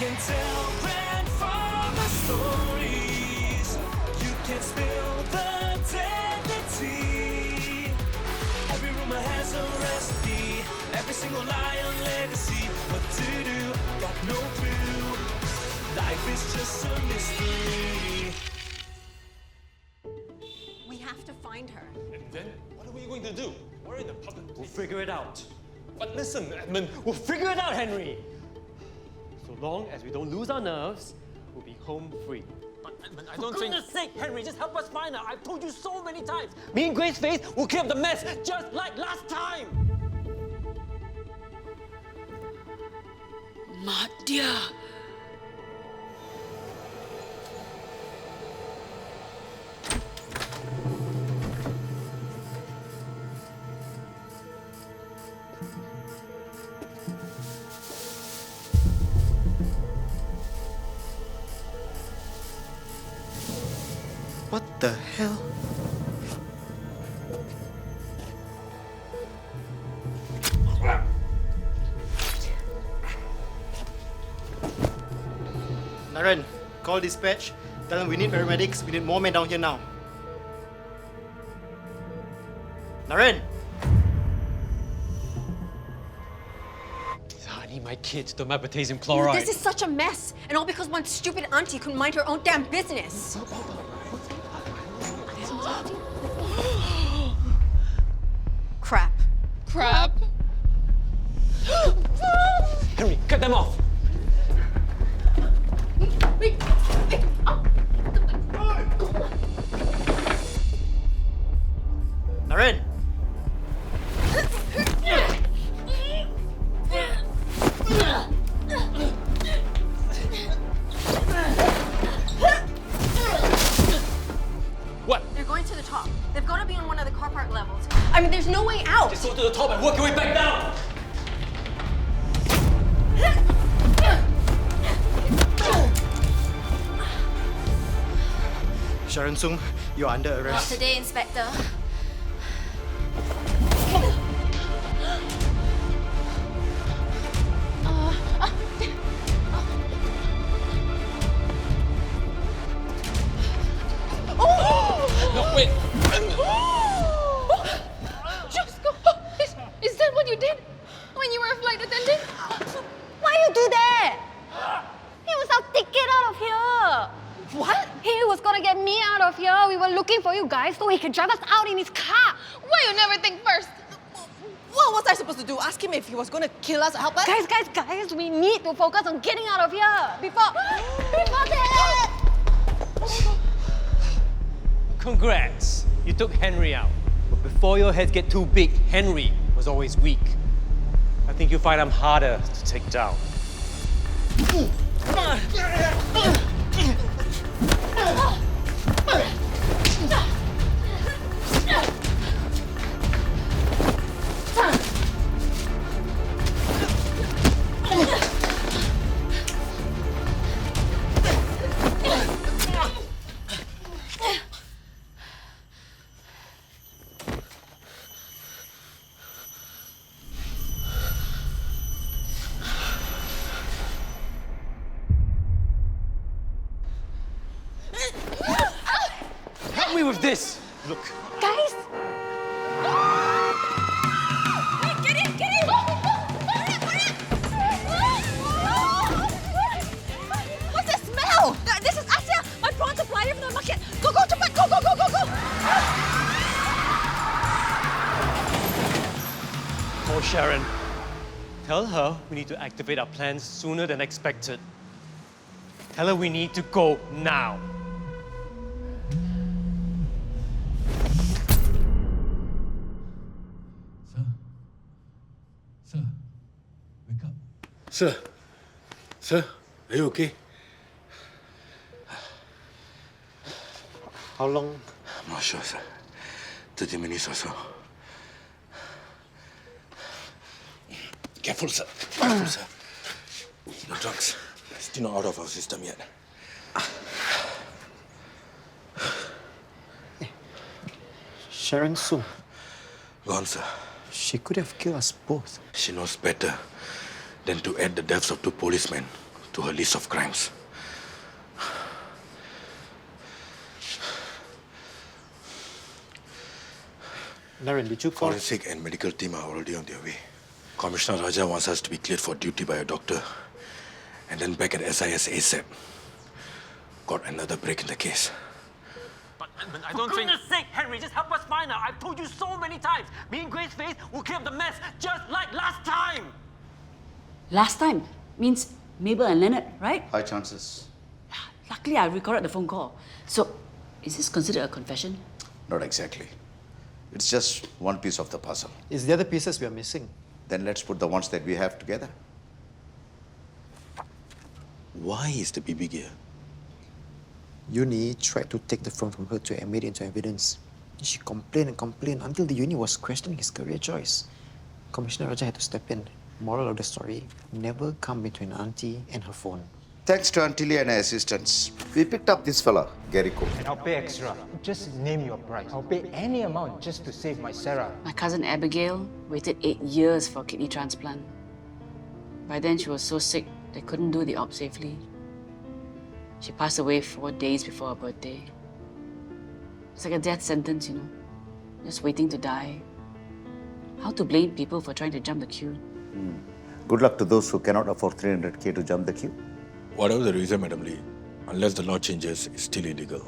can tell grandfather stories. You can spill the deadly tea. Every rumor has a recipe. Every single lie a legacy. What to do? Got no clue. Life is just a mystery. We have to find her. And then, what are we going to do? We're in the public. We'll figure it out. But listen, Edmund. We'll figure it out, Henry! So long as we don't lose our nerves, we'll be home free. But Edmund, I don't For think... goodness sake, Henry, just help us find her. I've told you so many times. Me and Grace Face will clear up the mess, just like last time! Mak dia. What the hell? Naren, call dispatch. Tell them we need paramedics. We need more men down here now. Naren! I need my kids to my potassium chloride. This is such a mess, and all because one stupid auntie couldn't mind her own damn business. Crap. Crap. Henry, cut them off! Naren! What? They're going to the top. They've got to be on one of the car park levels. I mean, there's no way out. Just go to the top and work your way back down! Sharon Sung, you're under Not arrest. today, Inspector. No, wait. Just go. Is that what you did when you were a flight attendant? Why you do that? He was our ticket out of here. What? He was gonna get me out of here. We were looking for you guys so he can drive us out in his car. Why you never think first? What was I supposed to do? Ask him if he was going to kill us or help us? Guys, we need to focus on getting out of here before that. Congrats! You took Henry out. But before your heads get too big, Henry was always weak. I think you'll find him harder to take down. Help me with this! Look, Guys, What's that smell? This is Asia, my prawn supplier from the market. Go, cepat, go. oh Sharon, tell her we need to activate our plans sooner than expected. Tell her we need to go now. Sir, wake up. Sir, are you okay? How long? I'm not sure, sir. 30 minutes or so. Careful, sir. Careful, sir. The drugs still not out of our system yet. Sharon Sung. Gone, sir. She could have killed us both. She knows better than to add the deaths of two policemen to her list of crimes. Naren, did you call? Forensic and medical team are already on their way. Commissioner Raja wants us to be cleared for duty by a doctor and then back at SIS ASAP. Got another break in the case. But I don't think. goodness sake, Henry, just help us find her. I've told you so many times. Me and Grace's face will clear up the mess just like last time. Last time means Mabel and Leonard, right? High chances. Luckily, I recorded the phone call. So, is this considered a confession? Not exactly. It's just one piece of the puzzle. It's the other pieces we are missing. Then let's put the ones that we have together. Why is the BB gear? Uni tried to take the phone from her to admit it into evidence. She complained and complained until the uni was questioning his career choice. Commissioner Raja had to step in. Moral of the story, never come between Aunty and her phone. Thanks to Aunty and her assistants, we picked up this fella, Gary Cole. And I'll pay extra. Just name your price. I'll pay any amount just to save my Sarah. My cousin Abigail waited 8 years for a kidney transplant. By then, she was so sick, they couldn't do the op safely. She passed away 4 days before her birthday. It's like a death sentence, you know. Just waiting to die. How to blame people for trying to jump the queue? Good luck to those who cannot afford 300K to jump the queue. Whatever the reason, Madam Lee, unless the law changes, it's still illegal.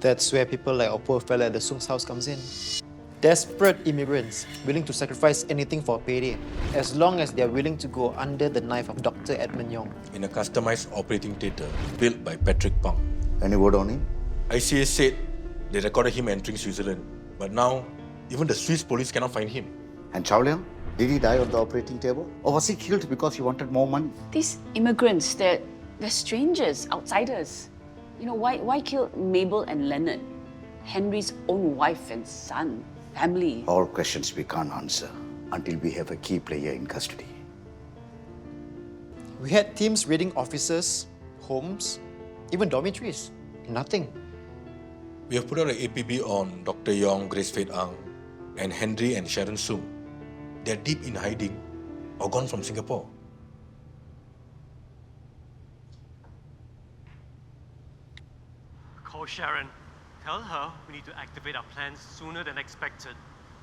That's where people like our poor fella at the Sung's house comes in. Desperate immigrants willing to sacrifice anything for a payday, as long as they're willing to go under the knife of Dr. Edmund Yong. In a customized operating theatre built by Patrick Pang. Any word on him? ICA said they recorded him entering Switzerland, but now even the Swiss police cannot find him. And Chow Liang? Did he die on the operating table? Or was he killed because he wanted more money? These immigrants, they're strangers, outsiders. You know, why kill Mabel and Leonard? Henry's own wife and son, family. All questions we can't answer until we have a key player in custody. We had teams raiding offices, homes, even dormitories. Nothing. We have put out an APB on Dr. Yong, Grace Faith Ang, and Henry and Sharon Sung. They're deep in hiding or gone from Singapore. Call Sharon. Tell her we need to activate our plans sooner than expected.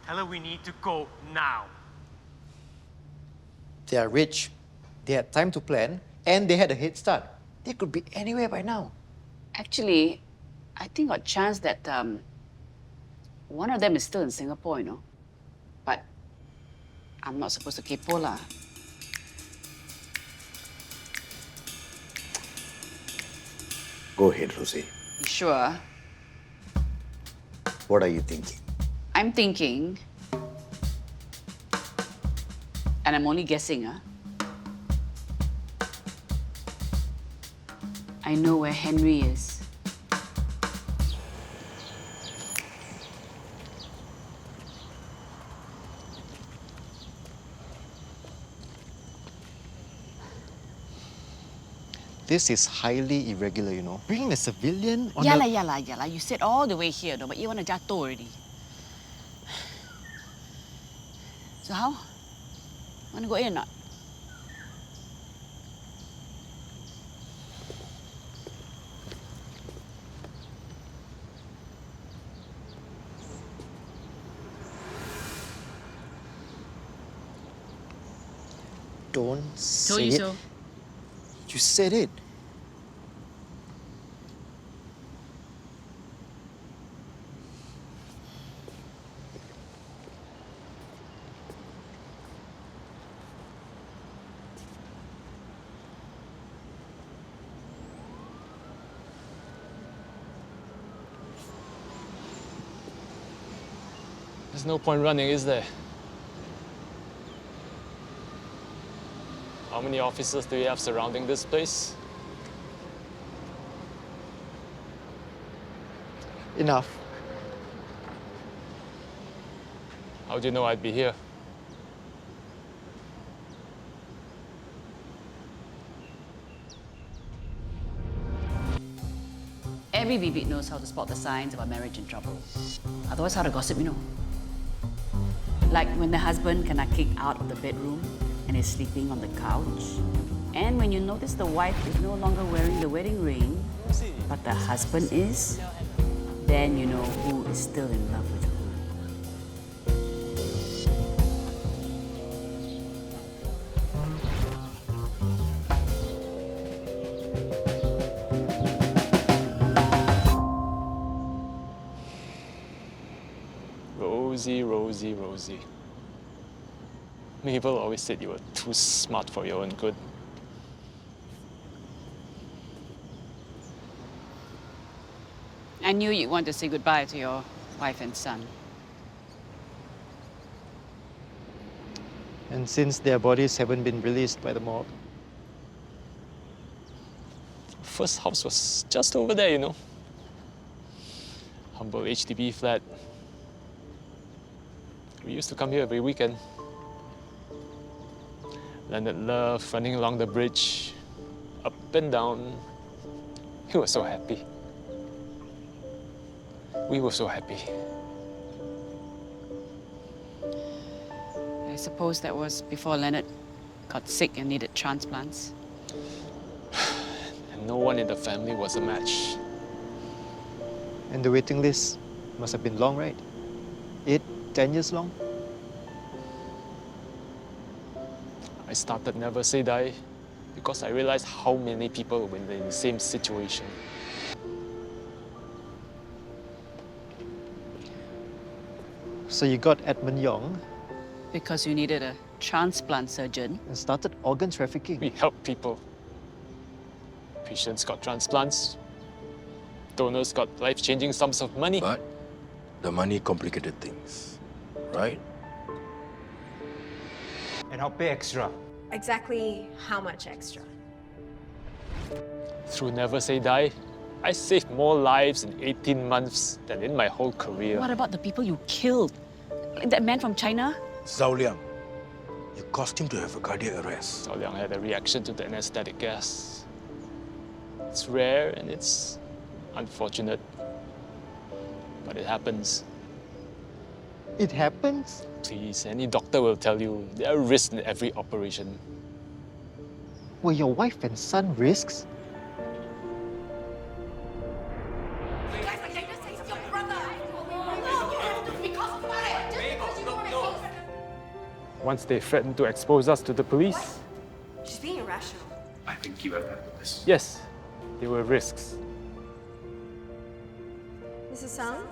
Tell her we need to go now. They are rich, they had time to plan, and they had a head start. They could be anywhere by now. Actually, I think got chance that one of them is still in Singapore, you know. But I'm not supposed to kepo lah. Go ahead, Rosie. You sure? What are you thinking? I'm thinking, and I'm only guessing, huh? I know where Henry is. This is highly irregular, you know. Bringing a civilian on Yala. You said all the way here, though, but you want to jatuh already. So how? Want to go in or not? Don't say Told you it. so. You said it. There's no point running, is there? How many officers do you have surrounding this place? Enough. How do you know I'd be here? Every BB knows how to spot the signs of a marriage in trouble. Otherwise, how to gossip, you know. Like when the husband kena kicked out of the bedroom and is sleeping on the couch. And when you notice the wife is no longer wearing the wedding ring, but the husband is, then you know who is still in love with who. Rosie, Rosie, Rosie. Mabel always said you were too smart for your own good. I knew you'd want to say goodbye to your wife and son. And since their bodies haven't been released by the mob, First house was just over there, you know. Humble HDB flat. We used to come here every weekend. Leonard loved running along the bridge, up and down. He was so happy. We were so happy. I suppose that was before Leonard got sick and needed transplants. And no one in the family was a match. and the waiting list must have been long, right? 8, 10 years long? I started Never Say Die because I realized how many people were in the same situation. So you got Edmund Yong Because you needed a transplant surgeon. and started organ trafficking. We helped people. Patients got transplants. Donors got life-changing sums of money. But the money complicated things, right? And I'll pay extra. Exactly how much extra? Through Never Say Die, I saved more lives in 18 months than in my whole career. What about the people you killed? Like that man from China? Zhao Liang, you caused him to have a cardiac arrest. Zhao Liang had a reaction to the anesthetic gas. It's rare and it's unfortunate, but it happens. It happens? Please, any doctor will tell you there are risks in every operation. Were your wife and son risks? Once they threatened to expose us to the police, She's being irrational. I think you have handled this. yes, they were risks. Mrs. Sung?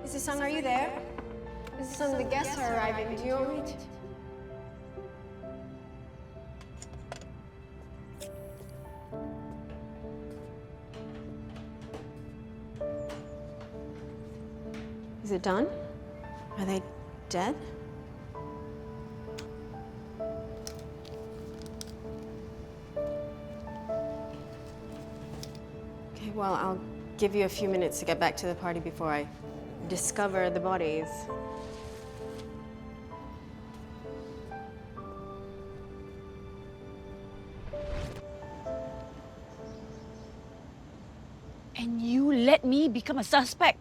Mrs. Sung, are you there? Mrs. Sung, the guests are arriving. Do you want me to? Is it done? Are they dead? Okay, well, I'll give you a few minutes to get back to the party before I discover the bodies. And you let me become a suspect.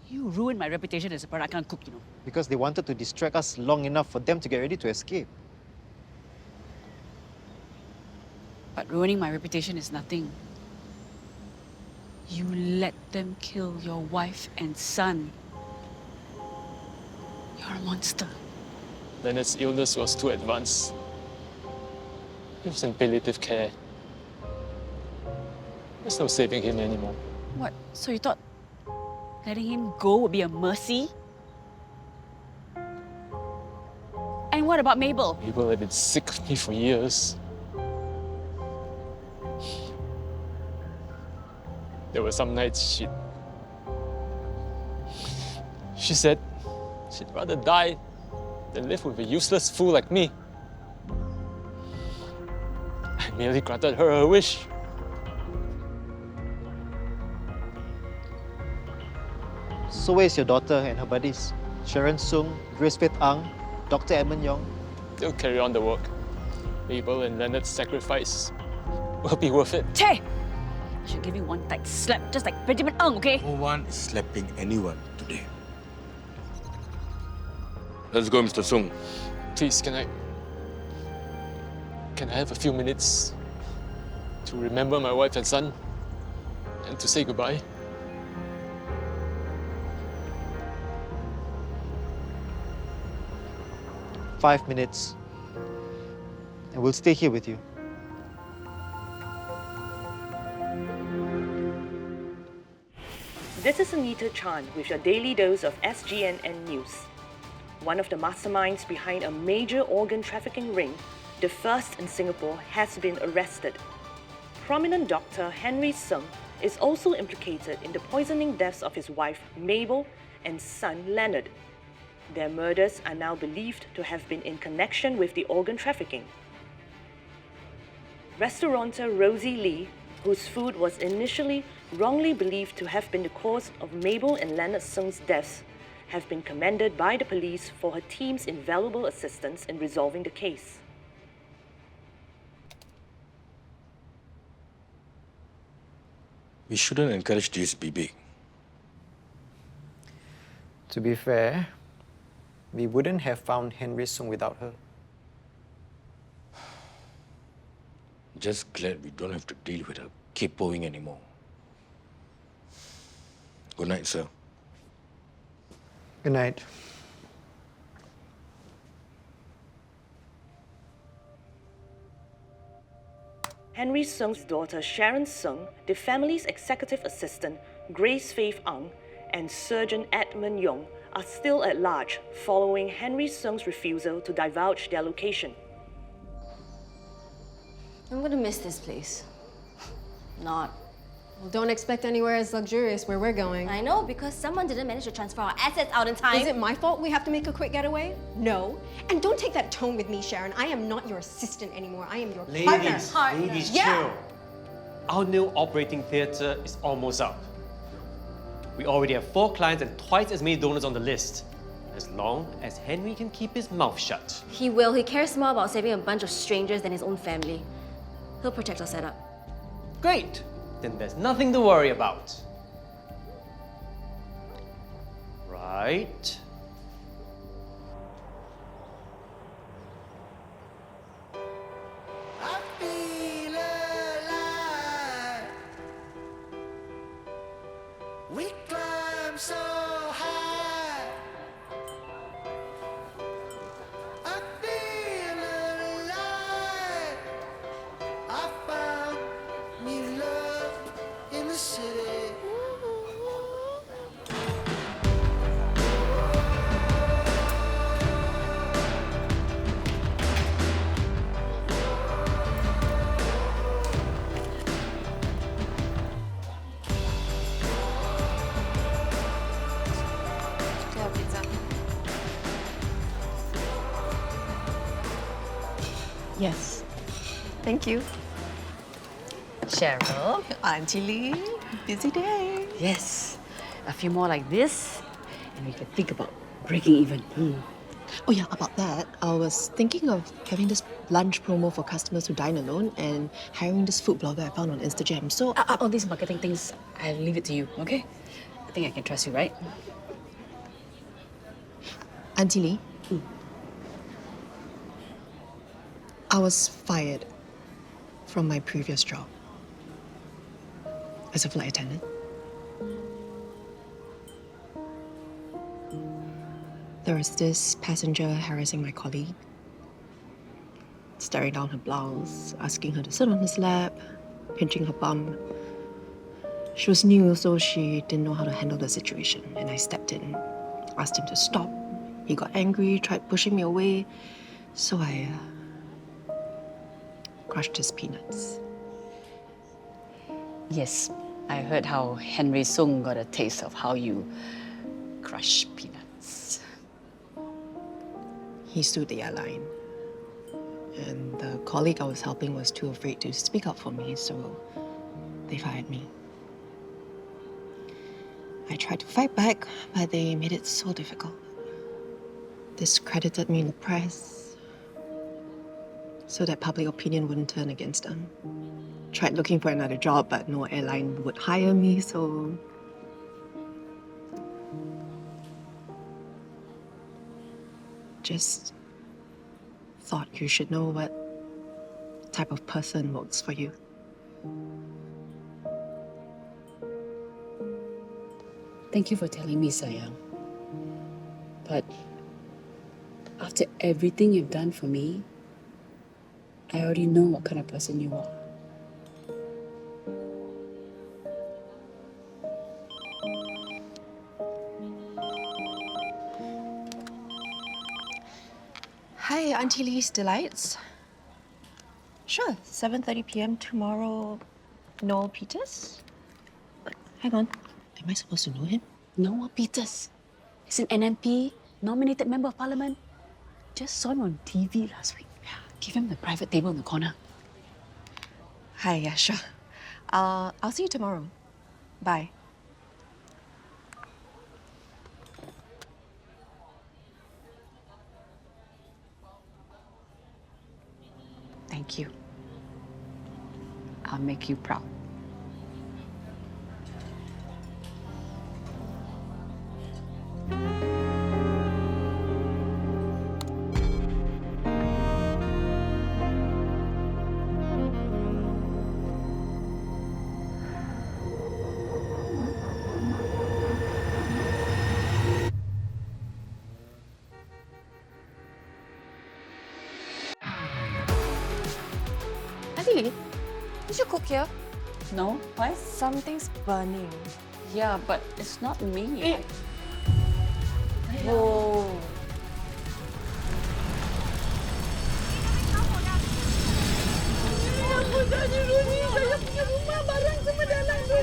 You ruined my reputation as a Peranakan cook, you know. Because they wanted to distract us long enough for them to get ready to escape. But ruining my reputation is nothing. You let them kill your wife and son. You're a monster. Leonard's illness was too advanced. He was in palliative care. There's no saving him anymore. What? So you thought letting him go would be a mercy? And what about Mabel? Mabel had been sick of me for years. There were some nights she said she'd rather die than live with a useless fool like me. I merely granted her her wish. So where's your daughter and her buddies? Sharon Sung, Grace Faith Ang, Dr. Edmund Yong? They'll carry on the work. Mabel and Leonard's sacrifice will be worth it. Che! I should give you one tight slap, just like Benjamin Ng, okay? No one is slapping anyone today. Let's go, Mr. Sung. Please, can I Can I have a few minutes to remember my wife and son and to say goodbye? Five minutes, and we'll stay here with you. This is Anita Chan with your daily dose of SGNN News. One of the masterminds behind a major organ trafficking ring, the first in Singapore, has been arrested. Prominent doctor Henry Sung is also implicated in the poisoning deaths of his wife Mabel and son Leonard. Their murders are now believed to have been in connection with the organ trafficking. Restaurateur Rosie Lee, whose food was initially wrongly believed to have been the cause of Mabel and Leonard Sung's deaths, have been commended by the police for her team's invaluable assistance in resolving the case. We shouldn't encourage this to be big. To be fair, we wouldn't have found Henry Sung without her. Just glad we don't have to deal with her capoing anymore. Good night, sir. Good night. Henry Sung's daughter Sharon Sung, the family's executive assistant Grace Faith Ang, and Surgeon Edmund Yong are still at large following Henry Sung's refusal to divulge their location. I'm gonna miss this place. Not. Well, don't expect anywhere as luxurious where we're going. I know, because someone didn't manage to transfer our assets out in time. Is it my fault we have to make a quick getaway? No. And don't take that tone with me, Sharon. I am not your assistant anymore. I am your partner. Ladies, Yeah. chill. Our new operating theatre is almost up. We already have 4 clients and twice as many donors on the list. As long as Henry can keep his mouth shut. He will. He cares more about saving a bunch of strangers than his own family. He'll protect our setup. Great! Then there's nothing to worry about. Right? We climb so high. I feel alive. I found new love in the city. Yes. Thank you. Cheryl, Aunty Lee, busy day. Yes. A few more like this, and we can think about breaking even. Oh yeah, about that, I was thinking of having this lunch promo for customers who dine alone and hiring this food blogger I found on Instagram. So All these marketing things, I'll leave it to you, okay? I think I can trust you, right? Aunty Lee, I was fired from my previous job as a flight attendant. There was this passenger harassing my colleague, staring down her blouse, asking her to sit on his lap, pinching her bum. She was new, so she didn't know how to handle the situation, and I stepped in, asked him to stop. He got angry, tried pushing me away, so I crushed his peanuts. Yes, I heard how Henry Sung got a taste of how you crush peanuts. He sued the airline, and the colleague I was helping was too afraid to speak up for me, so they fired me. I tried to fight back, but they made it so difficult. Discredited me in the press, so that public opinion wouldn't turn against them. Tried looking for another job, but no airline would hire me, so... Just thought you should know what type of person works for you. Thank you for telling me, sayang. But after everything you've done for me, I already know what kind of person you are. Hi, Auntie Lee's Delights. Sure, 7:30 p.m. tomorrow. Noel Peters? Hang on. Am I supposed to know him? Noel Peters. He's an NMP, nominated member of parliament. Just saw him on TV last week. Give him the private table in the corner. Hi, yeah, sure. I'll see you tomorrow. Bye. Thank you. I'll make you proud. Auntie Lee, did you cook here? No? Why? Something's burning. Yeah, but it's not me. Whoa. Apa jadi Roni? Saya punya rumah barang semua dalam tu.